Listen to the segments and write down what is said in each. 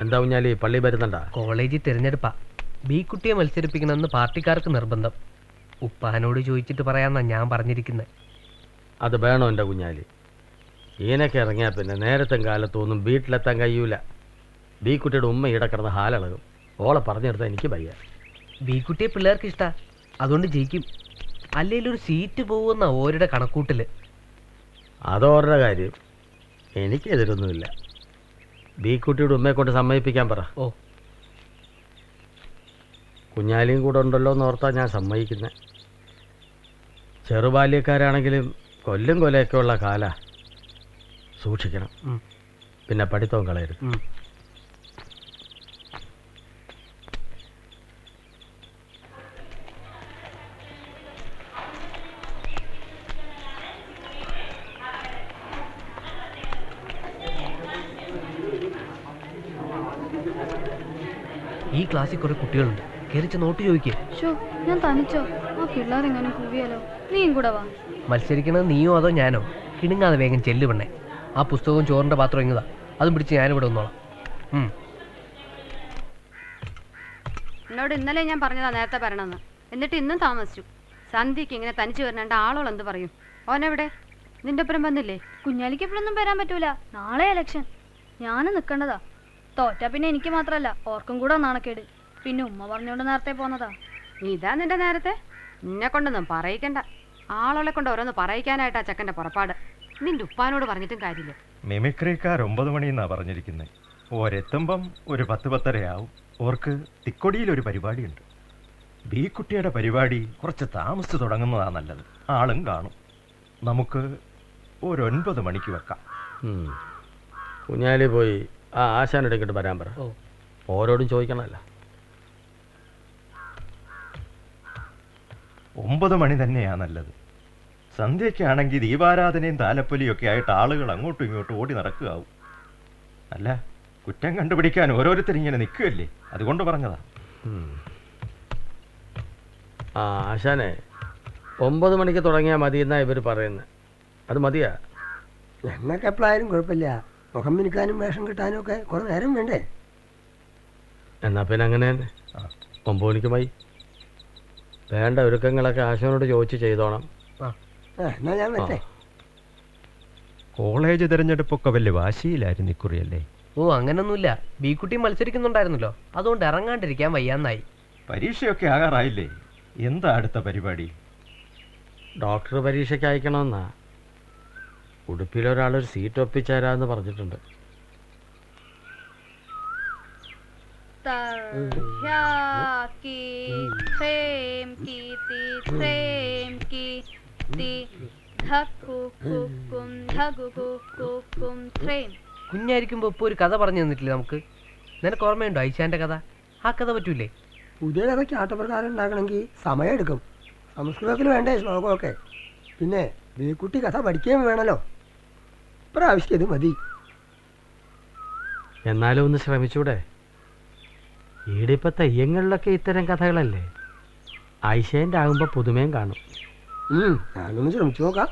എന്താ കുഞ്ഞാലി പള്ളി വരുന്നുണ്ടാ? കോളേജിൽ തിരഞ്ഞെടുപ്പാ. ബി കുട്ടിയെ മത്സരിപ്പിക്കണമെന്ന് പാർട്ടിക്കാർക്ക് നിർബന്ധം. ഉപ്പാനോട് ചോദിച്ചിട്ട് പറയാന്നാ ഞാൻ പറഞ്ഞിരിക്കുന്നത്. അത് വേണോ എൻ്റെ കുഞ്ഞാലി? ഈനൊക്കെ ഇറങ്ങിയാൽ പിന്നെ നേരത്തെ കാലത്തൊന്നും വീട്ടിലെത്താൻ കഴിയൂല. ബി കുട്ടിയുടെ ഉമ്മ ഇവിടെ കിടന്ന് ഹാലളകും. ഓളെ പറഞ്ഞെടുത്താൽ എനിക്ക് വയ്യ. ബി കുട്ടിയെ പിള്ളേർക്ക് ഇഷ്ടാ, അതുകൊണ്ട് ജയിക്കും. അല്ലെങ്കിൽ ഒരു സീറ്റ് പോകുന്ന ഓരുടെ കണക്കൂട്ടില്. അതോരുടെ കാര്യം, എനിക്കെതിരൊന്നുമില്ല. ബി കുട്ടിയുടെ ഉമ്മയെ കൊണ്ട് സമ്മതിപ്പിക്കാൻ പറ. ഓ, കുഞ്ഞാലിയും കൂടെ ഉണ്ടല്ലോ എന്ന് ഓർത്താ ഞാൻ സമ്മതിക്കുന്നത്. ചെറുബാല്യക്കാരാണെങ്കിലും കൊല്ലും കൊലയൊക്കെ ഉള്ള കാല സൂക്ഷിക്കണം. പിന്നെ പഠിത്തവും കളയരുത്. ഈ ക്ലാസ്സിൽ കുറെ കുട്ടികളുണ്ട്. കയറിച്ച് നോട്ട് ചോദിക്കേ. ഞാൻ തനിച്ചോ? ആ പിള്ളേരെങ്ങനെ കൂവിയാലോ? നീയും കൂടെ വാ. മത്സരിക്കണത് നീയോ അതോ ഞാനോ? കിണുങ്ങാതെ വേഗം ചെല്ലു പെണ്ണേ. ആ പുസ്തകവും ചോറിന്റെ പാത്രം ഇങ്ങതാ, അതും പിടിച്ച് ഞാനിവിടെ വന്നോളാം. എന്നോട് ഇന്നലെ ഞാൻ പറഞ്ഞതാ നേരത്തെ വരണമെന്ന്. എന്നിട്ട് ഇന്നും താമസിച്ചു. സന്ധ്യക്ക് ഇങ്ങനെ തനിച്ച് വരേണ്ട ആളോൾ എന്ത് പറയും? ഓനെവിടെ? നിന്റെ ഒപ്പം വന്നില്ലേ? കുഞ്ഞാലിക്ക് എപ്പോഴൊന്നും വരാൻ പറ്റൂല. നാളെ ഇലക്ഷൻ. ഞാനും നിൽക്കേണ്ടതാ. തോറ്റാ പിന്നെ എനിക്ക് മാത്രല്ല ഓർക്കും കൂടെ നാണക്കേട്. പിന്നെ ഉമ്മ പറഞ്ഞോണ്ട് നേരത്തെ പോന്നതാ. ഇതാ നിന്റെ നേരത്തെ? നിന്നെ കൊണ്ടൊന്നും പറയിക്കണ്ട. ആളോളെ കൊണ്ട് ഓരോന്ന് പറയിക്കാനായിട്ടാ ചക്കന്റെ പുറപ്പാട്. നിന്റെ ഉപ്പാനോട് പറഞ്ഞിട്ടും കാര്യമില്ല. മിമിക്രിക്കാർ 9 മണിന്നാ പറഞ്ഞിരിക്കുന്നത്. ഓരെത്തുമ്പം ഒരു 10-10:30 ഓർക്ക് തിക്കൊടിയിലൊരു പരിപാടിയുണ്ട്. ബി കുട്ടിയുടെ പരിപാടി കുറച്ച് താമസിച്ച് തുടങ്ങുന്നതാ നല്ലത്. ആളും കാണും. നമുക്ക് ഒരു 9 മണിക്ക് വെക്കാം. കുഞ്ഞാലി പോയി ആ ആശാനെടുക്കിട്ട് വരാൻ പറ. ഓരോടും ചോദിക്കണമല്ല. 9 മണി തന്നെയാ നല്ലത്. സന്ധ്യയ്ക്കാണെങ്കിൽ ദീപാരാധനയും താലപ്പൊലിയും ഒക്കെ ആയിട്ട് ആളുകൾ അങ്ങോട്ടും ഇങ്ങോട്ടും ഓടി നടക്കുകയാവും. അല്ല, കുറ്റം കണ്ടുപിടിക്കാൻ ഓരോരുത്തരിങ്ങനെ നിൽക്കുകയല്ലേ, അതുകൊണ്ട് പറഞ്ഞതാ. ആ ആശാനെ 9 മണിക്ക് തുടങ്ങിയാൽ മതി എന്നാ ഇവർ പറയുന്നത്. അത് മതിയാ? ഞങ്ങൾക്ക് എപ്പോഴായാലും കുഴപ്പമില്ല. മുഖം മിനുക്കാനും വേഷം കിട്ടാനും ഒക്കെ കുറെ നേരം വേണ്ടേ? എന്നാ പിന്നെ അങ്ങനെ തന്നെ 9 മണിക്ക് മതി. വേണ്ട ഒരുക്കങ്ങളൊക്കെ ആശാനോട് ചോദിച്ച് ചെയ്തോണം. എന്നാ ഞാൻ വരട്ടെ. കോളേജ് തിരഞ്ഞെടുപ്പൊക്കെ വലിയ വാശിയിലായിരുന്നു ഇക്കുറിയല്ലേ? ഓ, അങ്ങനൊന്നുമില്ല. ബി കുട്ടി മത്സരിക്കുന്നുണ്ടായിരുന്നല്ലോ, അതുകൊണ്ട് ഇറങ്ങാണ്ടിരിക്കാൻ വയ്യാന്നായി. പരീക്ഷയൊക്കെ ആകാറായില്ലേ? എന്താ അടുത്ത പരിപാടി? ഡോക്ടർ പരീക്ഷയ്ക്ക് അയക്കണമെന്നാ. ഉടുപ്പിലൊരാളൊരു സീറ്റ് ഒപ്പിച്ചേരാന്ന് പറഞ്ഞിട്ടുണ്ട്. കുഞ്ഞായിരിക്കുമ്പോ ഇപ്പൊ ഒരു കഥ പറഞ്ഞു തന്നിട്ടില്ലേ നമുക്ക്? നിനക്ക് ഓർമ്മയുണ്ടോ ഐശാന്റെ കഥ? ആ കഥ പറ്റൂലേ? പുതിയ കഥയ്ക്ക് ആട്ടപ്രകാരം ഉണ്ടാക്കണമെങ്കിൽ സമയം എടുക്കും. സംസ്കൃതത്തിൽ വേണ്ടേ ശ്ലോകമൊക്കെ? പിന്നെ ബീക്കുട്ടി കഥ പഠിക്കുകയും വേണമല്ലോ. ഇപ്രാവശ്യം ഇത് മതി. എന്നാലും ഒന്ന് ശ്രമിച്ചൂടെ? ഈടിപ്പോ തെയ്യങ്ങളിലൊക്കെ ഇത്തരം കഥകളല്ലേ. ഐശേൻ്റെ ആകുമ്പോൾ പുതുമയും കാണും. ഞാനൊന്ന് ശ്രമിച്ചു നോക്കാം.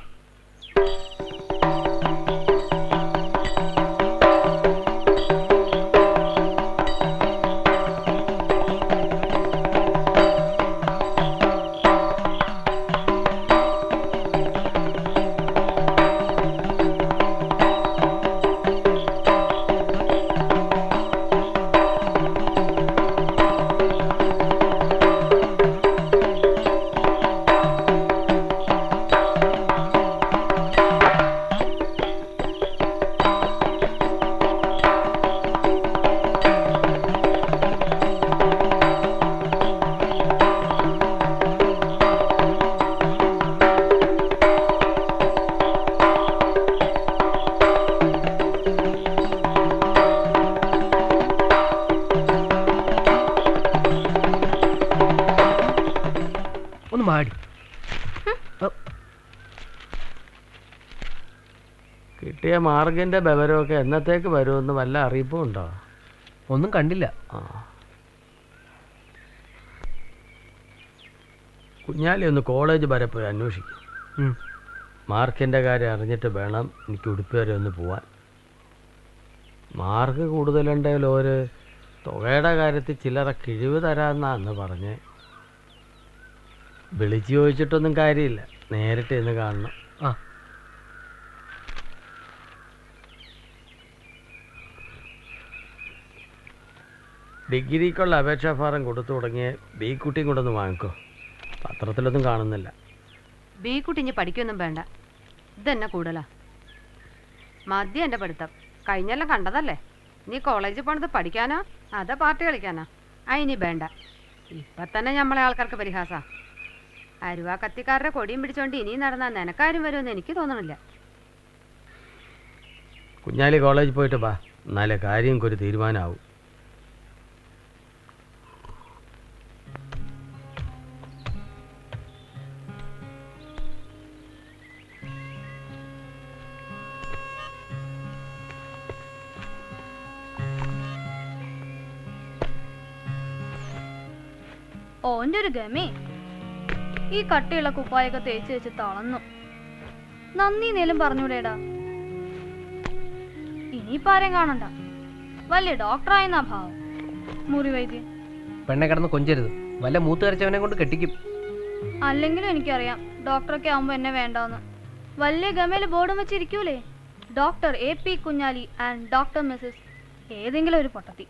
കിട്ടിയ മാർഗിൻ്റെ ബവരമൊക്കെ എന്നത്തേക്ക് വരുമെന്ന് വല്ല അറിയിപ്പും ഉണ്ടോ? ഒന്നും കണ്ടില്ല. കുഞ്ഞാലി ഒന്ന് കോളേജ് വരെ പോയി അന്വേഷിക്കും. മാർക്കിൻ്റെ കാര്യം അറിഞ്ഞിട്ട് വേണം എനിക്ക് ഉടുപ്പ് വരെ ഒന്ന് പോവാൻ. മാർക്ക് കൂടുതലുണ്ടെങ്കിൽ ഒരു തുകയുടെ കാര്യത്തിൽ ചില്ലറ കിഴിവ് തരാമെന്നാ അന്ന് പറഞ്ഞ്. വിളിച്ചു ചോദിച്ചിട്ടൊന്നും കാര്യമില്ല, നേരിട്ട് ഇന്ന് കാണണം. ആ ഡിഗ്രിക്കുള്ള അപേക്ഷാ ഫാറം കൊടുത്തു തുടങ്ങിയ ബി കുട്ടിയും കൊണ്ടൊന്ന് വാങ്ങിക്കോ. പത്രത്തിലൊന്നും കാണുന്നില്ല. ബി കുട്ടി ഇനി പഠിക്കൊന്നും വേണ്ട, ഇതെന്നെ കൂടുതലാ. മദ്യം എൻ്റെ പഠിത്തം കഴിഞ്ഞെല്ലാം കണ്ടതല്ലേ. നീ കോളേജിൽ പോണത് പഠിക്കാനാ അതാ പാർട്ടി കളിക്കാനാ? ഇനി വേണ്ട. ഇപ്പം തന്നെ നമ്മളെ ആൾക്കാർക്ക് പരിഹാസ. അരുവാ കത്തിക്കാരുടെ കൊടിയും പിടിച്ചോണ്ട് ഇനിയും നടന്നാൽ നിനക്കാരും വരുമെന്ന് എനിക്ക് തോന്നണില്ല. കുഞ്ഞാലി കോളേജിൽ പോയിട്ട് വാ, എന്നാലേ കാര്യം ഒരു തീരുമാനമാവും. ഓൻ്റെ ഒരു ഗമേ. ഈ കട്ടിയുള്ള കുപ്പായൊക്കെ തേച്ച് വെച്ച് തളന്നു. നന്ദി നേലും പറഞ്ഞൂടേടാ. ഇനിയിപ്പോ ആരെയും കാണണ്ട, വലിയ ഡോക്ടറായെന്നാ ഭാവം. മുറി വൈദ്യൻ. പെണ്ണെ കിടന്ന് കൊഞ്ചരുത്, വല്ല മൂത്ത് കരച്ചവനെ കൊണ്ട് കെട്ടിക്കും. അല്ലെങ്കിലും എനിക്കറിയാം ഡോക്ടറൊക്കെ ആവുമ്പോ എന്നെ വേണ്ടാന്ന്. വലിയ ഗമയില് ബോർഡും വെച്ചിരിക്കൂലേ, doctor AP Kunhali and doctor Mrs ഏതെങ്കിലും ഒരു പൊട്ടത്തി.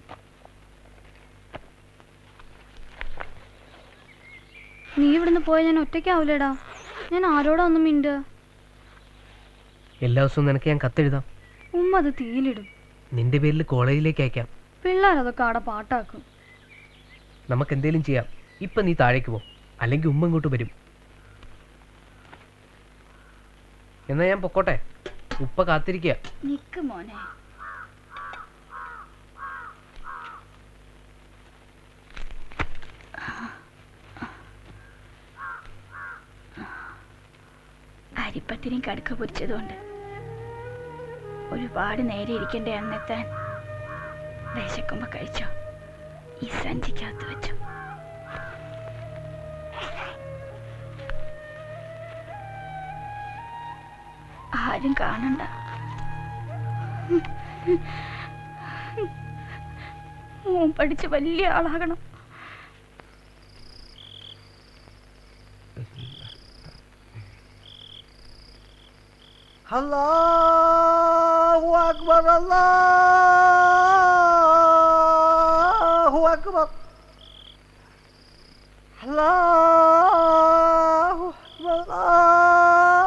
നീ ഇവിടുന്ന് പോയാൽ ഞാൻ ഒറ്റയ്ക്കാവൂലേടാ. ഞാൻ ആരോടാ ഒന്നും മിണ്ട. എല്ലാ ദിവസവും നിനക്ക് ഞാൻ കത്തെഴുതാം. ഉമ്മ അത് തീയിലിടും. നിന്റെ പേരിൽ കോളേജിലേക്ക് അയക്കാം. പിള്ളേരതൊക്കെ ആടെ പാട്ടാക്കും. നമുക്ക് എന്തേലും ചെയ്യാം. ഇപ്പൊ നീ താഴേക്ക് പോ, അല്ലെങ്കിൽ ഉമ്മ ഇങ്ങോട്ട് വരും. എന്നാ ഞാൻ പൊക്കോട്ടെ, ഉപ്പ കാത്തിരിക്കുക. നിക്ക് മോനെ. അരിപ്പത്തിനും കടുക്ക പൊരിച്ചതുകൊണ്ട് ഒരുപാട് നേരെ ഇരിക്കേണ്ട എണ്ണെത്താൻ വിശക്കുമ്പോ കഴിച്ചോ, ഈ സഞ്ചിക്കകത്ത് വെച്ചോ. ആരും കാണണ്ട. മോൻ പഠിച്ച് വലിയ ആളാകണം. അല്ലാഹു അക്ബർ, അല്ലാഹു അക്ബർ, അല്ലാഹു അക്ബർ,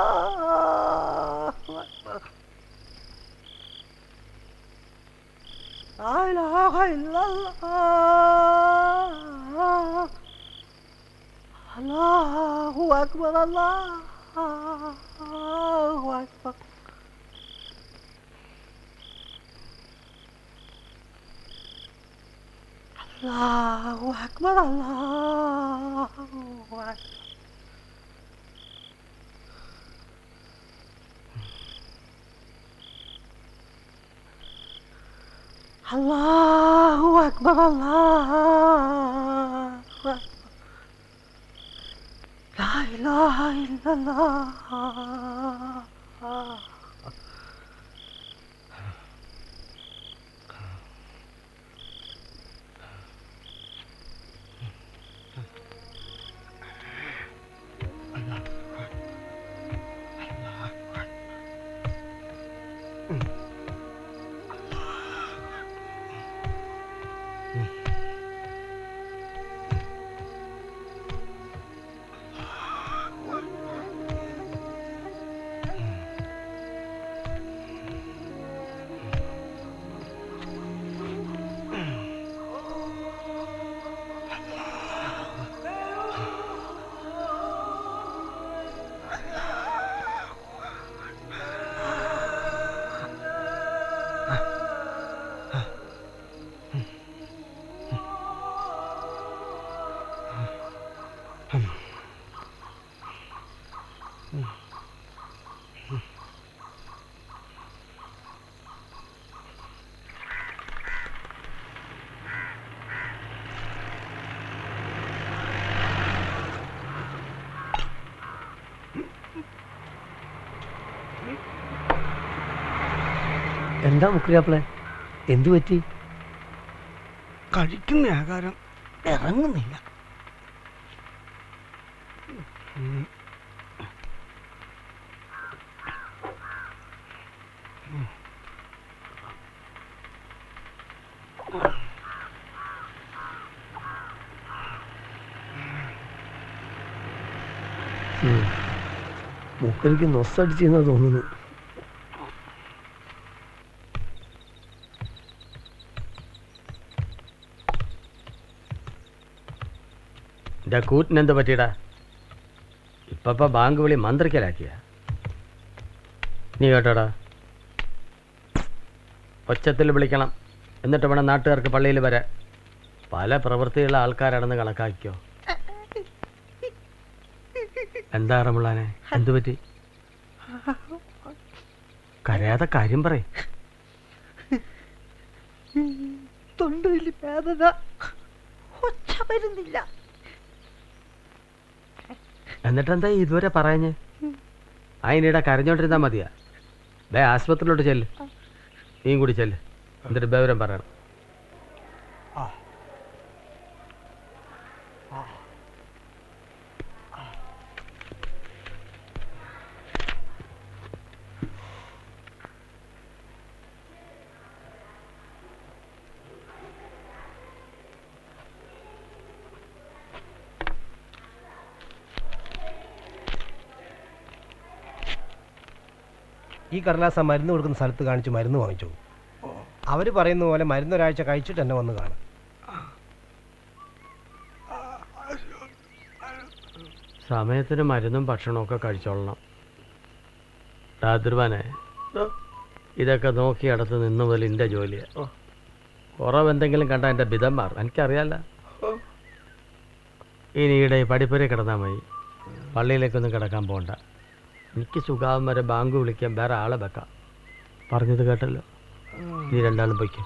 അല്ലാഹു അക്ബർ. ലാ ഇലാഹ ഇല്ലല്ലാഹ്, അല്ലാഹു അക്ബർ, അല്ലാഹു അക്ബർ. അല്ലാഹു അക്ബർ, അല്ലാഹു അക്ബർ. അല്ലാഹു അക്ബർ, അല്ലാഹു അക്ബർ. ലാ ഇലാഹ ഇല്ലല്ലാഹ്. എന്താ മുക്കുരാപ്പിളെ, എന്തു പറ്റി? കഴിക്കുന്ന ആഹാരം ഇറങ്ങുന്നില്ല. മൂക്കടിക്ക് നൊസ്സടിച്ചെന്നാ തോന്നുന്നു. എൻ്റെ കൂട്ടിനെന്ത് പറ്റിയടാ? ഇപ്പം ബാങ്ക് വിളി മന്ത്രിക്കലാക്കിയ. നീ കേട്ടോടാ, ഒച്ചത്തിൽ വിളിക്കണം, എന്നിട്ട് വേണം നാട്ടുകാർക്ക് പള്ളിയിൽ വരാൻ. പല പ്രവൃത്തിയുള്ള ആൾക്കാരാണെന്ന് കണക്കാക്കിക്കോ. എന്താ റമുള്ളാനെ, എന്തു പറ്റി? കരയാതെ കാര്യം പറയും. തൊണ്ടയിൽ വേദന, ഒച്ച വരുന്നില്ല. എന്നിട്ടെന്താ ഇതുവരെ പറഞ്ഞ്? അതിനിടെ കരഞ്ഞോണ്ടിരുന്നാ മതിയാ? ആശുപത്രിയിലോട്ട് ചെല്ല്, നീയും കൂടി ചെല്ല്, എന്നിട്ട് വിവരം പറയണം. ഈ കടലാസ മരുന്ന് കൊടുക്കുന്ന സ്ഥലത്ത് കാണിച്ച് മരുന്ന് വാങ്ങിച്ചു. അവർ പറയുന്ന പോലെ മരുന്ന് ഒരാഴ്ച കഴിച്ചിട്ട് തന്നെ വന്ന് കാണാം. സമയത്തിന് മരുന്നും ഭക്ഷണവും ഒക്കെ കഴിച്ചോളണം. ധാതൃവാനെ, ഇതൊക്കെ നോക്കി അടുത്ത് നിന്ന് മുതൽ എൻ്റെ ജോലിയാണ്. കുറവെന്തെങ്കിലും കണ്ടാൽ എൻ്റെ ബിതം മാറും, എനിക്കറിയാല്ല. ഇനിയുടെ പഠിപ്പുര കിടന്നാൽ മതി, പള്ളിയിലേക്കൊന്നും കിടക്കാൻ പോകണ്ട. എനിക്ക് സുഖാവും വരെ ബാങ്ക് വിളിക്കാൻ വേറെ ആളെ വെക്കാം. പറഞ്ഞത് കേട്ടല്ലോ, നീ രണ്ടാളും പൊയ്ക്കോ.